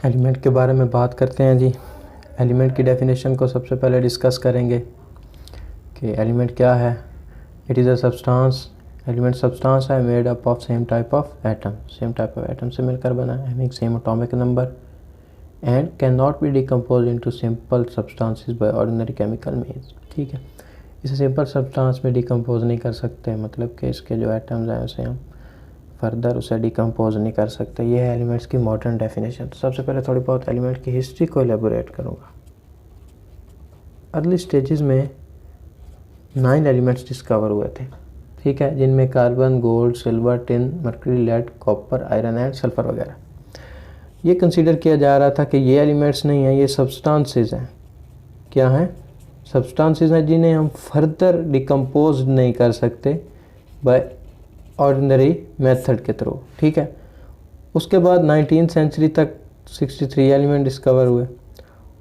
Element के बारे में बात करते हैं जी। एलिमेंट की डेफिनेशन को सबसे पहले डिस्कस करेंगे कि एलिमेंट क्या है। It is a substance. Element substance है made up of same type of atom, same type of atom से मिलकर बना है, having same atomic number and can not be decompose into simple substances by ordinary chemical means. ठीक है, इसे simple substance में decompose नहीं कर सकते, मतलब कि इसके जो एटम्स हैं उसे हम फर्दर उसे डिकम्पोज नहीं कर सकते। ये है एलिमेंट्स की मॉडर्न डेफिनेशन। तो सबसे पहले थोड़ी बहुत एलिमेंट की हिस्ट्री को एलेबोरेट करूँगा। अर्ली स्टेजेस में 9 एलिमेंट्स डिस्कवर हुए थे, ठीक है, जिनमें carbon, gold, silver, tin, mercury, lead, copper, iron and sulphur वगैरह। ये कंसीडर किया जा रहा था कि ये एलिमेंट्स नहीं हैं, ये सब्सटेंसेस हैं। क्या हैं? सब्सटेंसेस हैं जिन्हें हम फर्दर डिकम्पोज नहीं कर सकते बाय ऑर्डिनरी मेथड के थ्रू। ठीक है, उसके बाद 19th सेंचुरी तक 63 एलिमेंट डिस्कवर हुए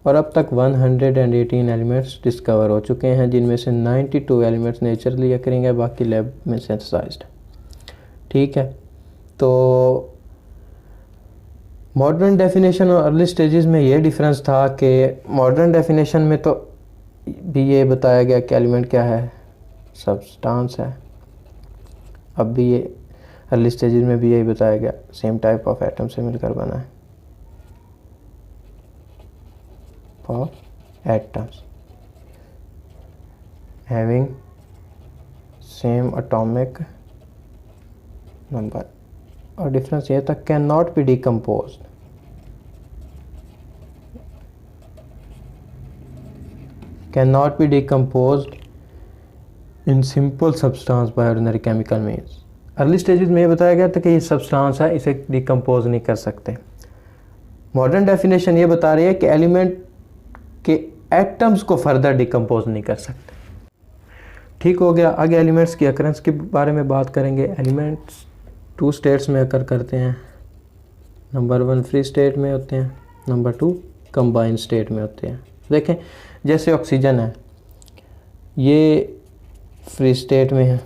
और अब तक 118 एलिमेंट्स डिस्कवर हो चुके हैं, जिनमें से 92 एलिमेंट्स नेचुरली अकरिंग है, बाकी लैब में सिंथेसाइज्ड। ठीक है, तो मॉडर्न डेफिनेशन और अर्ली स्टेजेस में ये डिफरेंस था कि मॉडर्न डेफिनेशन में तो भी ये बताया गया कि एलिमेंट क्या है, सब्सटेंस है। अब भी ये अर्ली स्टेजेस में भी यही बताया गया, सेम टाइप ऑफ एटम से मिलकर बना है, of atoms having same atomic number. और डिफरेंस ये था can not B decomposed, can not B decomposed in simple substance by ordinary chemical means. Early stages में ये बताया गया था कि ये सब्सटेंस है, इसे डिकम्पोज नहीं कर सकते। मॉडर्न डेफिनेशन ये बता रही है कि एलिमेंट के एटम्स को फर्दर डिकम्पोज नहीं कर सकते। ठीक हो गया। आगे एलिमेंट्स की अकरेंस के बारे में बात करेंगे। एलिमेंट्स 2 स्टेट्स में अकर करते हैं। नंबर 1 फ्री स्टेट में होते हैं, नंबर 2 कंबाइंड स्टेट में होते हैं। देखें, जैसे ऑक्सीजन है, ये फ्री स्टेट में है।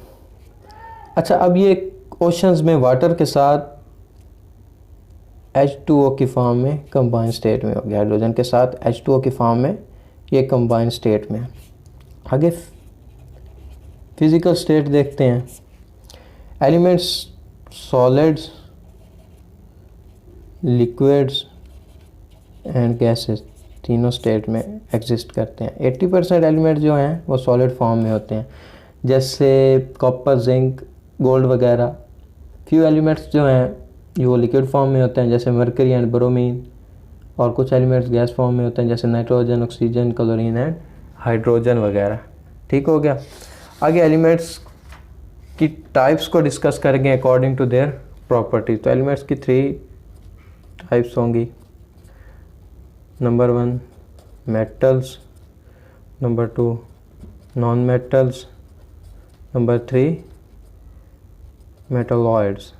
अच्छा, अब ये ओशंस में वाटर के साथ H2O की फॉर्म में कंबाइंड स्टेट में हो गया, हाइड्रोजन के साथ H2O की फॉर्म में ये कंबाइंड स्टेट में है। आगे फिजिकल स्टेट देखते हैं। Elements solids, liquids and gases तीनों स्टेट में एग्जिस्ट करते हैं। 80% एलिमेंट जो हैं वो सॉलिड फॉर्म में होते हैं, जैसे कॉपर, जिंक, गोल्ड वगैरह। फ्यू एलिमेंट्स जो हैं वो लिक्विड फॉर्म में होते हैं, जैसे मरकरी एंड ब्रोमीन। और कुछ एलिमेंट्स गैस फॉर्म में होते हैं, जैसे nitrogen, oxygen, chlorine and hydrogen वगैरह। ठीक हो गया। आगे एलिमेंट्स की टाइप्स को डिस्कस करेंगे अकॉर्डिंग टू देयर प्रॉपर्टी। तो एलिमेंट्स की 3 टाइप्स होंगी। Number 1 metals, number 2 non metals, number 3 metalloids.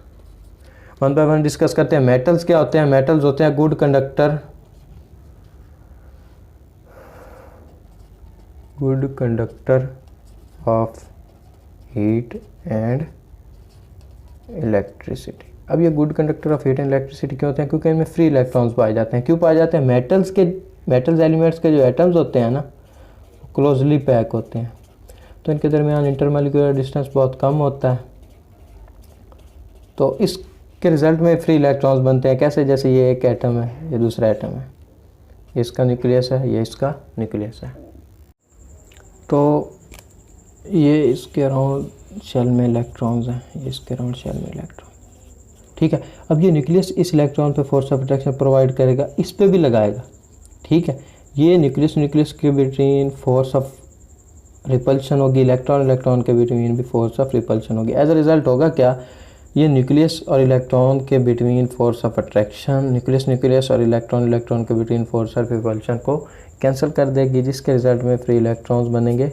1 by 1 discuss करते हैं। मेटल्स क्या होते हैं? मेटल्स होते हैं good conductor, good conductor of heat and electricity. अब ये good conductor of heat and electricity क्यों होते हैं? क्योंकि इनमें फ्री इलेक्ट्रॉन्स पाए जाते हैं। क्यों पाए जाते हैं? मेटल्स एलिमेंट्स के जो एटम्स होते हैं ना, क्लोजली पैक होते हैं, तो इनके दरमियान इंटरमॉलिक्यूलर डिस्टेंस बहुत कम होता है। तो इसके रिजल्ट में फ्री इलेक्ट्रॉन्स बनते हैं। कैसे? जैसे ये एक एटम है, ये दूसरा एटम है, ये इसका न्यूक्लियस है, ये इसका न्यूक्लियस है। तो ये इसके अराउंड शेल में इलेक्ट्रॉन्स हैं, ये इसके अराउंड शेल में इलेक्ट्रॉन। ठीक है, अब ये न्यूक्लियस इस इलेक्ट्रॉन पे फोर्स ऑफ अट्रैक्शन प्रोवाइड करेगा, इस पे भी लगाएगा। ठीक है, ये न्यूक्लियस के बिटवीन फोर्स ऑफ रिपल्शन होगी, इलेक्ट्रॉन के बिटवीन भी फोर्स ऑफ रिपल्शन होगी। एज अ रिजल्ट होगा क्या? ये न्यूक्लियस और इलेक्ट्रॉन के between force of attraction, nucleus और इलेक्ट्रॉन के बिटवीन फोर्स ऑफ रिपल्शन को कैंसिल कर देगी, जिसके रिजल्ट में फ्री इलेक्ट्रॉन्स बनेंगे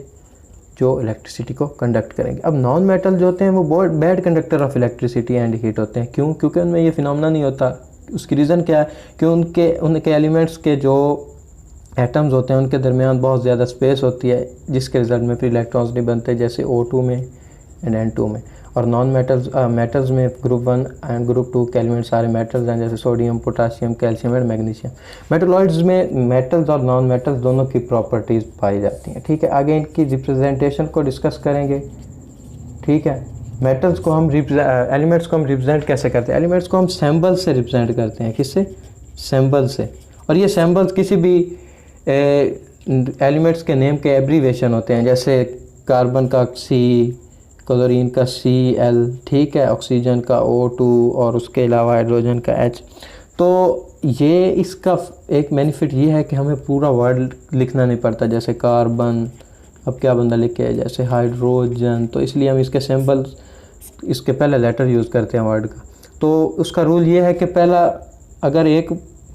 जो इलेक्ट्रिसिटी को कंडक्ट करेंगे। अब नॉन मेटल जो होते हैं वो बहुत bad conductor of electricity and heat होते हैं। क्यों? क्योंकि उनमें ये फिनोमेना नहीं होता। उसकी रीज़न क्या है? कि उनके एलिमेंट्स के जो एटम्स होते हैं उनके दरमियान बहुत ज़्यादा स्पेस होती है, जिसके रिजल्ट में फ्री इलेक्ट्रॉन्स नहीं बनते, जैसे O2 में एंड N2 में। और नॉन मेटल्स मेटल्स में ग्रुप 1 एंड ग्रुप 2 के एलिमेंट सारे मेटल्स हैं, जैसे sodium, potassium, calcium and magnesium. Metalloids में मेटल्स और नॉन मेटल्स दोनों की प्रॉपर्टीज़ पाई जाती हैं। ठीक है, आगे इनकी रिप्रेजेंटेशन को डिस्कस करेंगे। ठीक है, मेटल्स को हम एलिमेंट्स को हम रिप्रेजेंट कैसे करते हैं? एलिमेंट्स को हम सिंबल से रिप्रेजेंट करते हैं। किससे? सिंबल से। और ये सिंबल्स किसी भी एलिमेंट्स के नेम के एब्रीवेशन होते हैं, जैसे कार्बन का C, क्लोरीन का Cl, ठीक है, ऑक्सीजन का O2 और उसके अलावा हाइड्रोजन का H। तो ये इसका एक बेनिफिट ये है कि हमें पूरा वर्ड लिखना नहीं पड़ता, जैसे कार्बन अब क्या बंदा लिखे जैसे हाइड्रोजन, तो इसलिए हम इसके सिंबल इसके पहले लेटर यूज़ करते हैं वर्ड का। तो उसका रूल ये है कि पहला अगर एक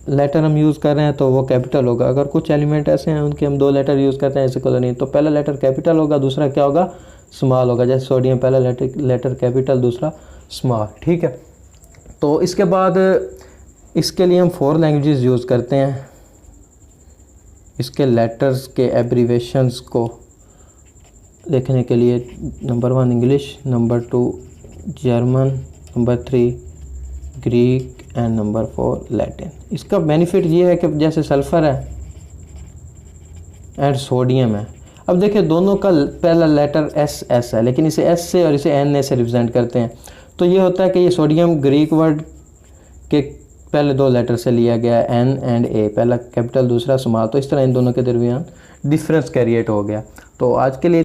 लेटर हम यूज़ कर रहे हैं तो वो कैपिटल होगा। अगर कुछ एलिमेंट ऐसे हैं उनके हम 2 लेटर यूज़ करते हैं, जैसे क्लोरीन, तो पहला लेटर कैपिटल होगा, दूसरा क्या होगा? स्मॉल होगा। जैसे सोडियम, पहला लेटर कैपिटल, दूसरा स्मॉल। ठीक है, तो इसके बाद इसके लिए हम 4 लैंग्वेजेस यूज़ करते हैं इसके लेटर्स के एब्रीवेशंस को लिखने के लिए। Number 1 English, number 2 German, number 3 Greek and number 4 Latin. इसका बेनिफिट ये है कि जैसे सल्फ़र है एंड सोडियम है, अब देखिए दोनों का पहला लेटर एस है, लेकिन इसे एस से और इसे एन ए से रिप्रेजेंट करते हैं। तो ये होता है कि ये सोडियम ग्रीक वर्ड के पहले 2 लेटर से लिया गया, एन एंड ए, पहला कैपिटल दूसरा स्मॉल। तो इस तरह इन दोनों के दरमियान डिफरेंस क्रिएट हो गया। तो आज के लिए